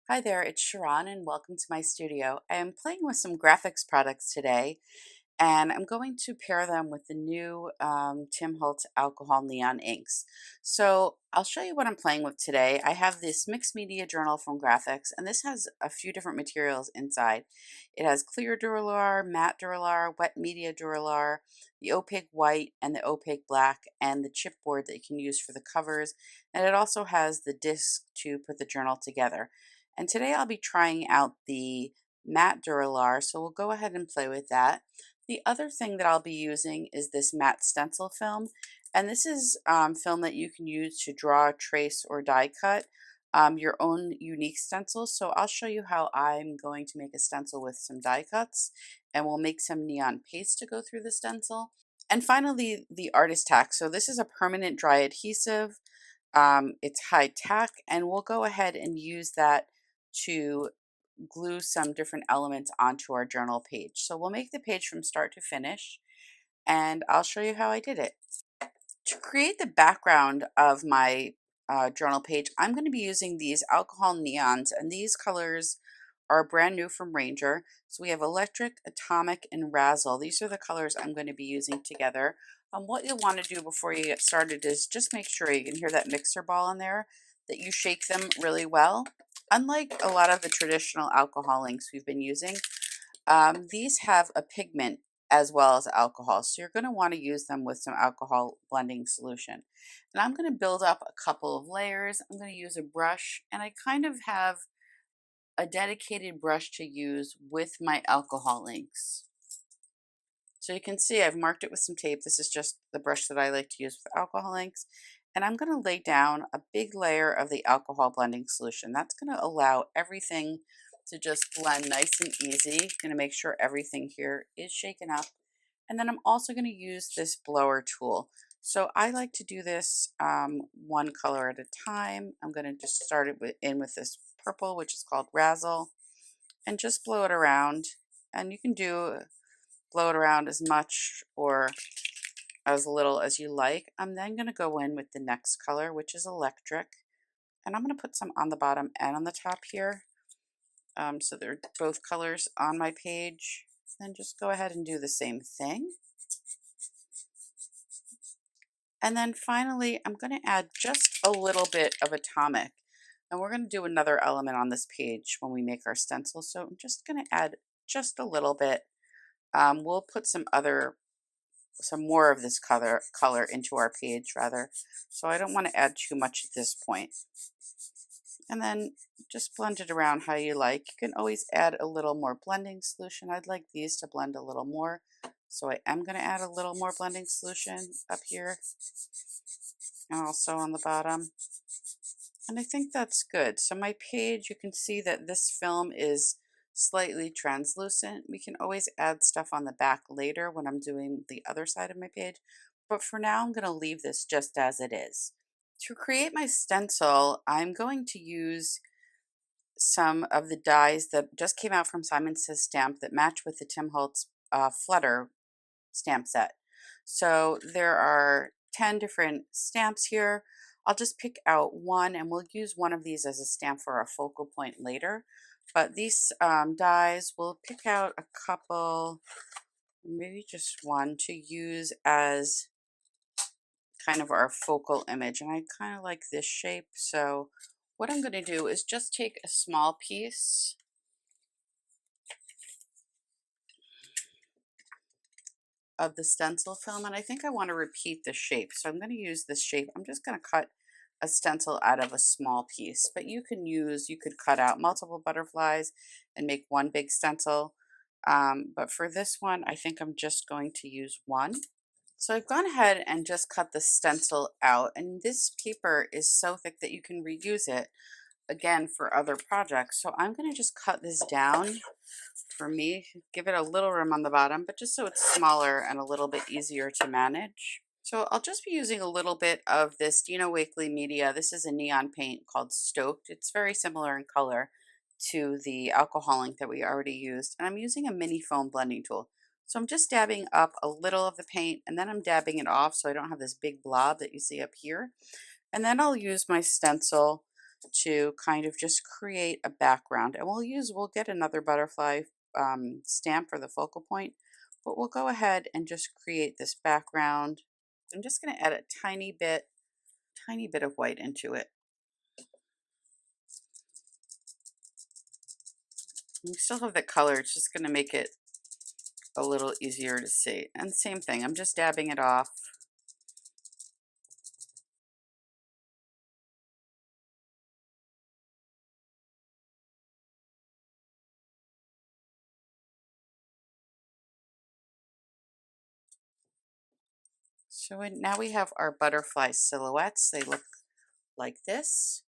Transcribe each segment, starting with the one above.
Hi there, it's Sharon and welcome to my studio. I am playing with some graphics products today and I'm going to pair them with the new Tim Holtz Alcohol Neon inks. So I'll show you what I'm playing with today. I have this Mixed Media Journal from Graphics and this has a few different materials inside. It has clear Duralar, matte Duralar, wet media Duralar, the opaque white and the opaque black, and the chipboard that you can use for the covers. And it also has the disc to put the journal together. And today I'll be trying out the matte Duralar, so we'll go ahead and play with that. The other thing that I'll be using is this matte stencil film, and this is film that you can use to draw, trace, or die cut your own unique stencils. So I'll show you how I'm going to make a stencil with some die cuts, and we'll make some neon paste to go through the stencil. And finally, the artist tack. So this is a permanent dry adhesive. It's high tack, and we'll go ahead and use that to glue some different elements onto our journal page. So we'll make the page from start to finish, and I'll show you how I did it. To create the background of my journal page, I'm going to be using these alcohol neons, and these colors are brand new from Ranger. So we have Electric, Atomic, and Razzle. These are the colors I'm going to be using together. What you'll want to do before you get started is just make sure you can hear that mixer ball in there, that you shake them really well. Unlike a lot of the traditional alcohol inks we've been using, these have a pigment as well as alcohol. So you're going to want to use them with some alcohol blending solution. And I'm going to build up a couple of layers. I'm going to use a brush, and I kind of have a dedicated brush to use with my alcohol inks. So you can see I've marked it with some tape. This is just the brush that I like to use with alcohol inks. And I'm going to lay down a big layer of the alcohol blending solution. That's going to allow everything to just blend nice and easy. I'm going to make sure everything here is shaken up. And then I'm also going to use this blower tool. So I like to do this one color at a time. I'm going to just start it with this purple, which is called Razzle, and just blow it around. And you can blow it around as much or as little as you like. I'm then going to go in with the next color, which is Electric, and I'm going to put some on the bottom and on the top here. So they're both colors on my page. Then just go ahead and do the same thing. And then finally, I'm going to add just a little bit of Atomic. And we're going to do another element on this page when we make our stencil. So I'm just going to add just a little bit. We'll put some more of this color into our page rather. So I don't want to add too much at this point. And then just blend it around how you like. You can always add a little more blending solution. I'd like these to blend a little more. So I am going to add a little more blending solution up here and also on the bottom. And I think that's good. So my page, you can see that this film is slightly translucent. We can always add stuff on the back later when I'm doing the other side of my page. But for now, I'm going to leave this just as it is. To create my stencil, I'm going to use some of the dies that just came out from Simon Says Stamp that match with the Tim Holtz Flutter stamp set. So there are 10 different stamps here. I'll just pick out one, and we'll use one of these as a stamp for our focal point later. But these dies, we'll pick out a couple, maybe just one, to use as kind of our focal image. And I kind of like this shape. So what I'm going to do is just take a small piece of the stencil film, and I think I want to repeat the shape. So I'm going to use this shape. I'm just going to cut a stencil out of a small piece, but you could cut out multiple butterflies and make one big stencil. But for this one, I think I'm just going to use one. So I've gone ahead and just cut the stencil out, and this paper is so thick that you can reuse it again for other projects. So I'm going to just cut this down for me, give it a little room on the bottom, but just so it's smaller and a little bit easier to manage. So I'll just be using a little bit of this Dina Wakley media. This is a neon paint called Stoked. It's very similar in color to the alcohol ink that we already used. And I'm using a mini foam blending tool. So I'm just dabbing up a little of the paint, and then I'm dabbing it off so I don't have this big blob that you see up here. And then I'll use my stencil to kind of just create a background. And we'll get another butterfly stamp for the focal point, but we'll go ahead and just create this background. I'm just going to add a tiny bit of white into it. We still have the color, it's just going to make it a little easier to see. And same thing, I'm just dabbing it off. So now we have our butterfly silhouettes. They look like this.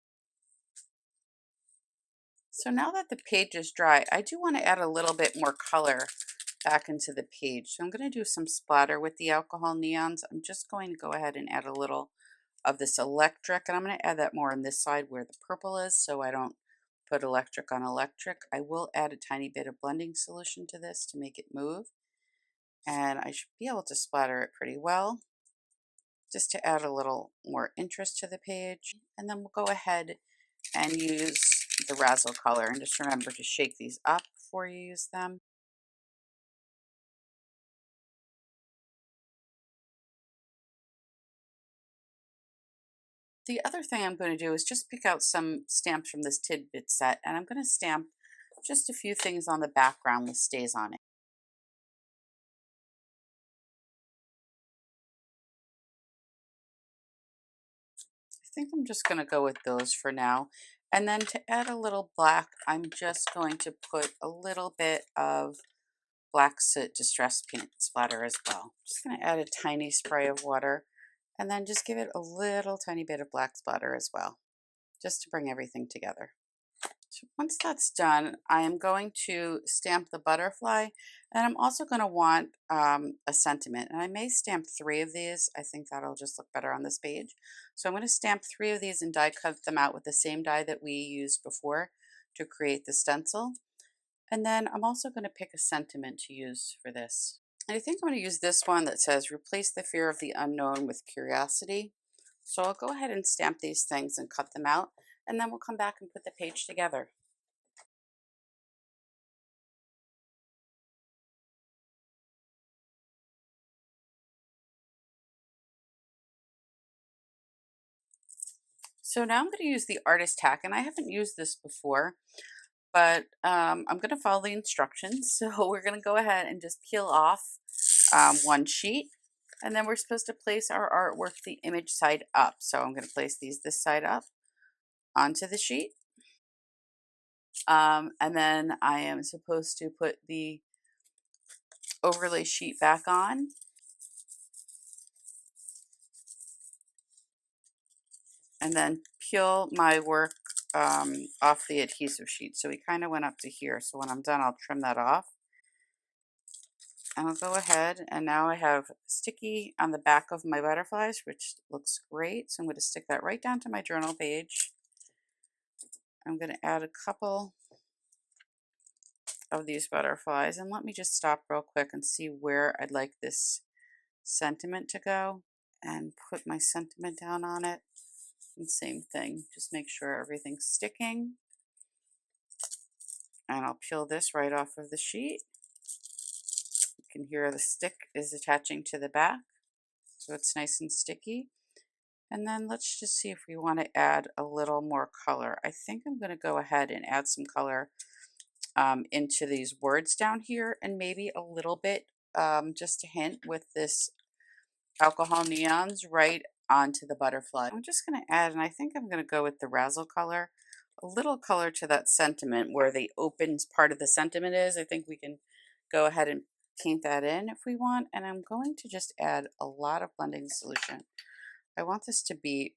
So now that the page is dry, I do want to add a little bit more color back into the page. So I'm going to do some splatter with the alcohol neons. I'm just going to go ahead and add a little of this electric, and I'm going to add that more on this side where the purple is so I don't put electric on electric. I will add a tiny bit of blending solution to this to make it move, and I should be able to splatter it pretty well just to add a little more interest to the page. And then we'll go ahead and use the Razzle color, and just remember to shake these up before you use them. The other thing I'm going to do is just pick out some stamps from this tidbit set, and I'm going to stamp just a few things on the background with stays on it. I think I'm just going to go with those for now. And then to add a little black, I'm just going to put a little bit of black soot distress paint splatter as well. Just going to add a tiny spray of water and then just give it a little tiny bit of black splatter as well, just to bring everything together. So once that's done, I am going to stamp the butterfly, and I'm also going to want a sentiment. And I may stamp 3 of these. I think that'll just look better on this page. So I'm going to stamp 3 of these and die cut them out with the same die that we used before to create the stencil. And then I'm also going to pick a sentiment to use for this. And I think I'm going to use this one that says, replace the fear of the unknown with curiosity. So I'll go ahead and stamp these things and cut them out, and then we'll come back and put the page together. So now I'm going to use the artist tack, and I haven't used this before, but I'm going to follow the instructions. So we're going to go ahead and just peel off one sheet, and then we're supposed to place our artwork the image side up. So I'm going to place these this side up onto the sheet. And then I am supposed to put the overlay sheet back on. And then peel my work off the adhesive sheet. So we kind of went up to here. So when I'm done, I'll trim that off. And I'll go ahead, and now I have sticky on the back of my butterflies, which looks great. So I'm going to stick that right down to my journal page. I'm going to add a couple of these butterflies, and let me just stop real quick and see where I'd like this sentiment to go, and put my sentiment down on it. And same thing, just make sure everything's sticking. And I'll peel this right off of the sheet. You can hear the stick is attaching to the back, so it's nice and sticky. And then let's just see if we want to add a little more color. I think I'm going to go ahead and add some color into these words down here, and maybe a little bit, just a hint with this alcohol neons right onto the butterfly. I'm just going to add, and I think I'm going to go with the Razzle color, a little color to that sentiment where the open part of the sentiment is. I think we can go ahead and paint that in if we want. And I'm going to just add a lot of blending solution. I want this to be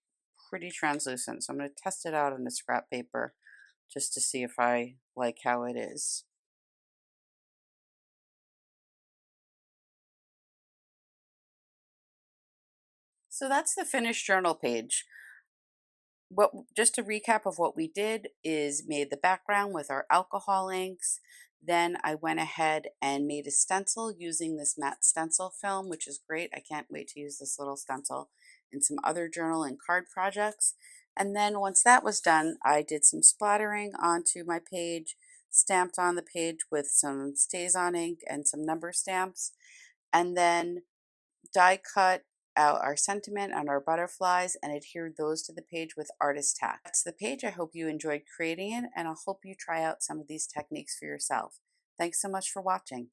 pretty translucent, so I'm going to test it out on the scrap paper just to see if I like how it is. So that's the finished journal page. Just a recap of what we did is made the background with our alcohol inks. Then I went ahead and made a stencil using this matte stencil film, which is great. I can't wait to use this little stencil in some other journal and card projects. And then once that was done, I did some splattering onto my page, stamped on the page with some Stays-On ink and some number stamps, and then die cut out our sentiment and our butterflies and adhered those to the page with artist tack. That's the page. I hope you enjoyed creating it, and I hope you try out some of these techniques for yourself. Thanks so much for watching.